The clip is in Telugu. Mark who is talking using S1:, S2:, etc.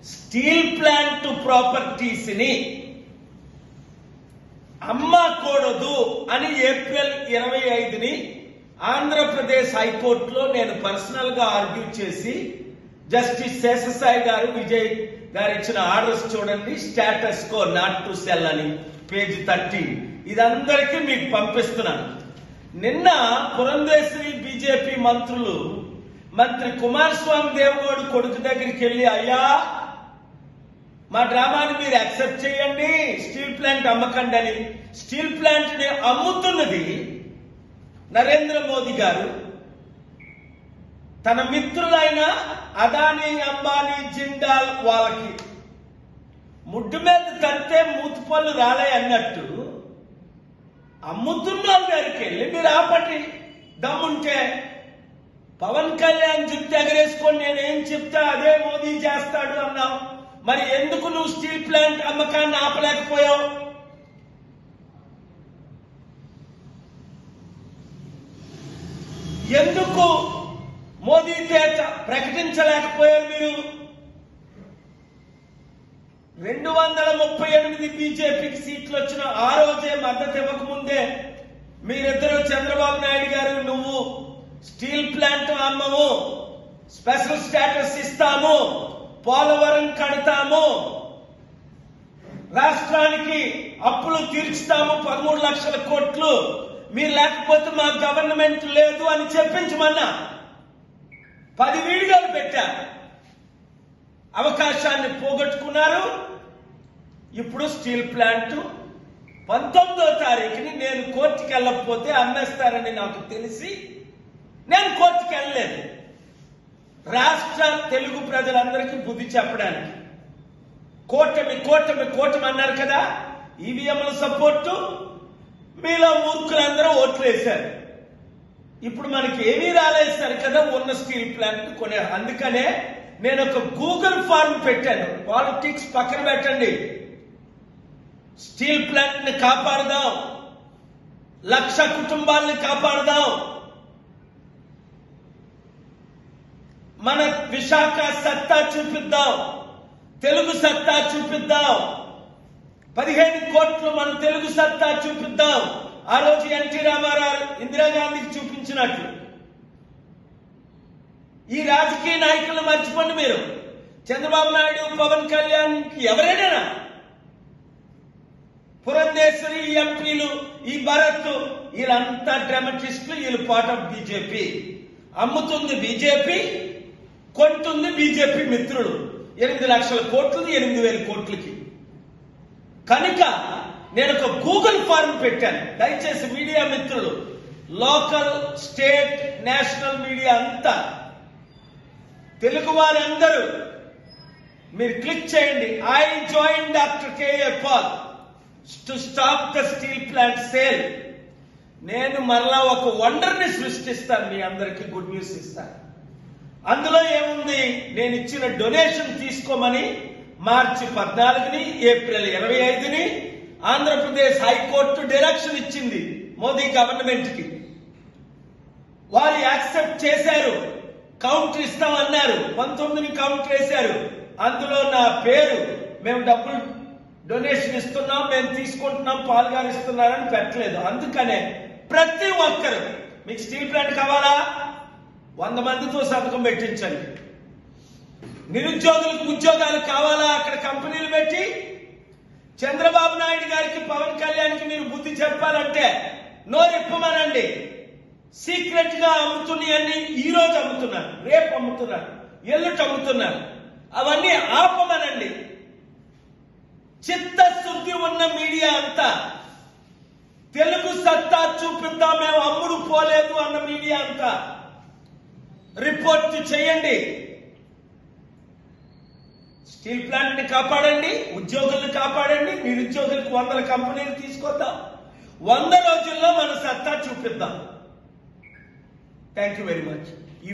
S1: స్టీల్ ప్లాంట్ ప్రాపర్టీస్ని అమ్మకూడదు అని ఏప్రిల్ 25ని ఆంధ్రప్రదేశ్ హైకోర్టులో నేను పర్సనల్ గా ఆర్గ్యూ చేసి జస్టిస్ శేషసాయి గారు, విజయ్ గారు ఇచ్చిన ఆర్డర్స్ చూడండి. Status quo not to cell అని పేజ్ 13. ఇదందరికీ మీకు పంపిస్తున్నాను. నిన్న పురంధేశ్వరి బీజేపీ మంత్రి కుమారస్వామి దేవగౌడ కొడుకు దగ్గరికి వెళ్ళి, అయ్యా మా డ్రామాని మీరు యాక్సెప్ట్ చేయండి, స్టీల్ ప్లాంట్ అమ్మకండి అని. స్టీల్ ప్లాంట్ ని అమ్ముతున్నది నరేంద్ర మోదీ గారు. తన మిత్రులైన అదానీ, అంబానీ, జిందాల్ వాళ్ళకి ముడ్డు మీద తంతే మూతుపళ్ళు రాలే అన్నట్టు అమ్ముతున్న వాళ్ళ దగ్గరికి వెళ్ళి మీరు ఆపండి దమ్ముంటే. పవన్ కళ్యాణ్ జుట్టు ఎగరేసుకొని నేనేం చెప్తా అదే మోదీ చేస్తాడు అన్నావు. మరి ఎందుకు నువ్వు స్టీల్ ప్లాంట్ అమ్మకాన్ని ఆపలేకపోయావు? ఎందుకు మోదీ చేత ప్రకటించలేకపోయారు మీరు? 238 బీజేపీకి సీట్లు వచ్చిన ఆ రోజే మద్దతు ఇవ్వకముందే మీరిద్దరూ చంద్రబాబు నాయుడు గారు, నువ్వు స్టీల్ ప్లాంట్ అమ్మము, స్పెషల్ స్టేటస్ ఇస్తాము, పోలవరం కడతాము, రాష్ట్రానికి అప్పులు తీర్చుతాము 13 లక్షల కోట్లు, మీరు లేకపోతే మా గవర్నమెంట్ లేదు అని చెప్పించమన్నా 10 వీడియోలు పెట్టారు. అవకాశాన్ని పోగొట్టుకున్నారు. ఇప్పుడు స్టీల్ ప్లాంట్ 19వ తారీఖుని నేను కోర్టుకి వెళ్ళకపోతే అమ్మేస్తారని నాకు తెలిసి నేను కోర్టుకి వెళ్ళలేదు. రాష్ట్ర తెలుగు ప్రజలందరికీ బుద్ధి చెప్పడానికి కూటమి అన్నారు కదా, ఈవీఎంల సపోర్టు, మీలో మూర్ఖులందరూ ఓట్లు వేశారు. ఇప్పుడు మనకి ఏమీ రాలేస్తారు కదా ఉన్న స్టీల్ ప్లాంట్ కొనే. అందుకనే నేను ఒక గూగుల్ ఫార్మ్ పెట్టాను. పాలిటిక్స్ పక్కన పెట్టండి, స్టీల్ ప్లాంట్ ని కాపాడదాం, 1,00,000 కుటుంబాలని కాపాడదాం, మన విశాఖ సత్తా చూపిద్దాం, తెలుగు సత్తా చూపిద్దాం, 15 కోట్లు మన తెలుగు సత్తా చూపిద్దాం. ఆ రోజు ఎన్టీ రామారావు ఇందిరాగాంధీకి చూపించినట్లు. ఈ రాజకీయ నాయకులను మర్చిపోండి మీరు. చంద్రబాబు నాయుడు, పవన్ కళ్యాణ్ ఎవరైనా, పురంధేశ్వరి, ఎంపీలు, ఈ భరత్, వీళ్ళంతా డ్రామటిస్టులు. వీళ్ళు పార్ట్ ఆఫ్ బీజేపీ. అమ్ముతుంది బీజేపీ, కొంటుంది బీజేపీ మిత్రులు. 8 లక్షల కోట్లు, 8,000 కోట్లకి. కనుక నేను ఒక గూగుల్ ఫార్మ్ పెట్టాను. దయచేసి మీడియా మిత్రులు, లోకల్, స్టేట్, నేషనల్ మీడియా అంతా, తెలుగు వారందరూ మీరు క్లిక్ చేయండి. I join doctor KA Paul to stop the steel plant sale. నేను మరలా ఒక వండర్ని సృష్టిస్తాను, మీ అందరికీ గుడ్ న్యూస్ ఇస్తాను. అందులో ఏముంది? నేను ఇచ్చిన డొనేషన్ తీసుకోమని మార్చి 14ని, ఏప్రిల్ 25ని ఆంధ్రప్రదేశ్ హైకోర్టు డైరెక్షన్ ఇచ్చింది మోదీ గవర్నమెంట్ కి. వారు యాక్సెప్ట్ చేశారు. కౌంటర్ ఇస్తామన్నారు. 19ని కౌంటర్ వేశారు. అందులో నా పేరు, మేము డబ్బులు డొనేషన్ ఇస్తున్నాం, మేము తీసుకుంటున్నాం, పాల్గారు ఇస్తున్నారని పెట్టలేదు. అందుకనే ప్రతి ఒక్కరు, మీకు స్టీల్ ప్లాంట్ కావాలా 100 మందితో సంతకం పెట్టించండి. నిరుద్యోగులకు ఉద్యోగాలు కావాలా అక్కడ కంపెనీలు పెట్టి. చంద్రబాబు నాయుడు గారికి, పవన్ కళ్యాణ్కి మీరు బుద్ధి చెప్పాలంటే నోరిప్పమనండి. సీక్రెట్ గా అమ్ముతున్నాయన్ని ఈ రోజు అమ్ముతున్నారు, రేపు అమ్ముతున్నారు, ఎల్లుటి అమ్ముతున్నారు. అవన్నీ ఆపమనండి. చిత్తశుద్ధి ఉన్న మీడియా అంతా, తెలుగు సత్తా చూపిద్దాం, మేము అమ్ముడు పోలేదు అన్న మీడియా అంతా రిపోర్ట్ చేయండి. స్టీల్ ప్లాంట్ ని కాపాడండి, ఉద్యోగుల్ని కాపాడండి, నిరుద్యోగులకు 100 కంపెనీలు తీసుకొద్దాం. 100 రోజుల్లో మన సత్తా చూపిద్దాం. Thank you very much.